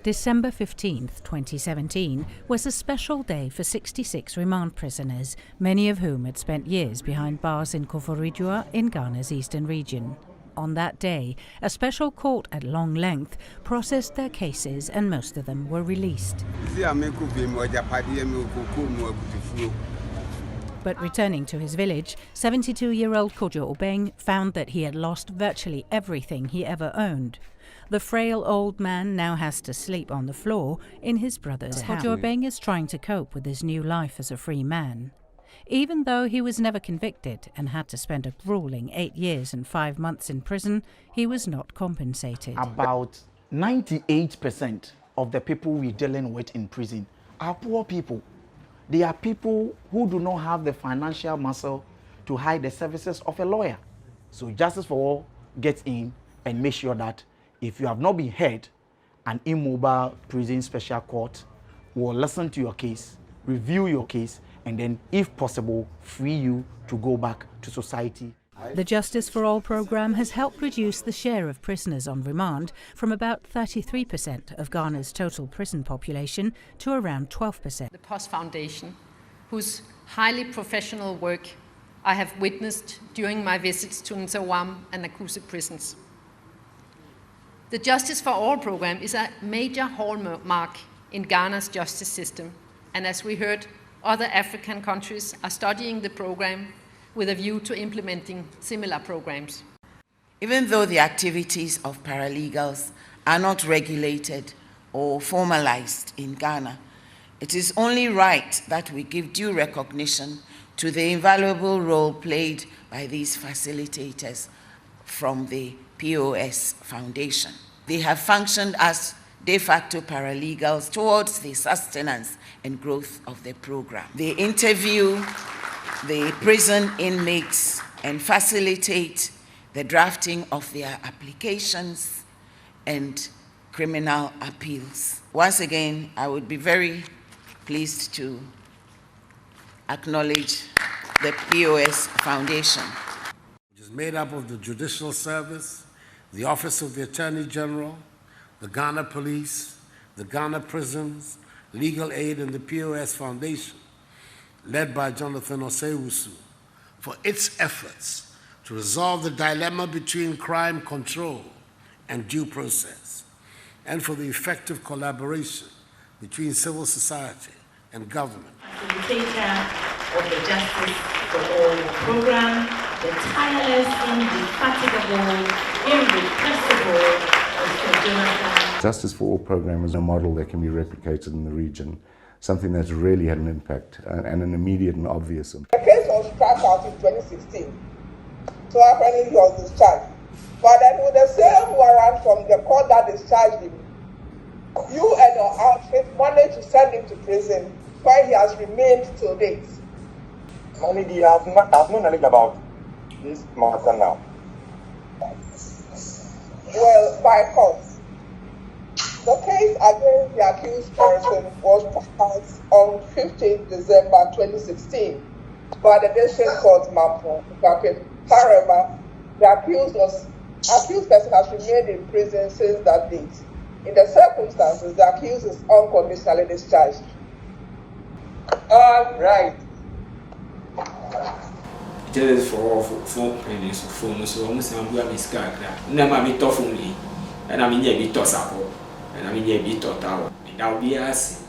December 15th, 2017, was a special day for 66 remand prisoners, many of whom had spent years behind bars in Koforidua in Ghana's eastern region. On that day, a special court at long length processed their cases and most of them were released. But returning to his village, 72-year-old Kojo Obeng found that he had lost virtually everything he ever owned. The frail old man now has to sleep on the floor in his brother's house. Kojo Obeng is trying to cope with his new life as a free man. Even though he was never convicted and had to spend a grueling 8 years and 5 months in prison, he was not compensated. About 98% of the people we're dealing with in prison are poor people. They are people who do not have the financial muscle to hire the services of a lawyer. So Justice for All gets in and makes sure that if you have not been heard, an immobile prison special court will listen to your case, review your case, and then, if possible, free you to go back to society. The Justice for All programme has helped reduce the share of prisoners on remand from about 33% of Ghana's total prison population to around 12%. The POS Foundation, whose highly professional work I have witnessed during my visits to Nsawam and Nakuse prisons. The Justice for All programme is a major hallmark in Ghana's justice system, and as we heard, other African countries are studying the programme with a view to implementing similar programs. Even though the activities of paralegals are not regulated or formalized in Ghana, it is only right that we give due recognition to the invaluable role played by these facilitators from the POS Foundation. They have functioned as de facto paralegals towards the sustenance and growth of the program. They interview the prison inmates and facilitate the drafting of their applications and criminal appeals. Once again, I would be very pleased to acknowledge the POS Foundation. It is made up of the Judicial Service, the Office of the Attorney General, the Ghana Police, the Ghana Prisons, Legal Aid, and the POS Foundation, led by Jonathan Osewusu, for its efforts to resolve the dilemma between crime control and due process, and for the effective collaboration between civil society and government. Facilitator of the Justice for All program, the tireless, indefatigable, irrepressible Mr. Jonathan. Justice for All program is a model that can be replicated in the region, something that's really had an impact and an immediate and obvious impact. The case was struck out in 2016, so apparently he was discharged. But then with the same warrant from the court that discharged him, you and your outfit managed to send him to prison where he has remained till date. Only I have no knowledge about this matter now. Well, by court. The case against the accused person was passed on 15th December 2016 by the District Court Mampo. However, the accused person has remained in prison since that date. In the circumstances, the accused is unconditionally discharged. All right. Justice for All phone so almost I'm going to scar. Never be tough only, and I mean, yeah, be toss up, and I mean, yeah, be total. That will be us.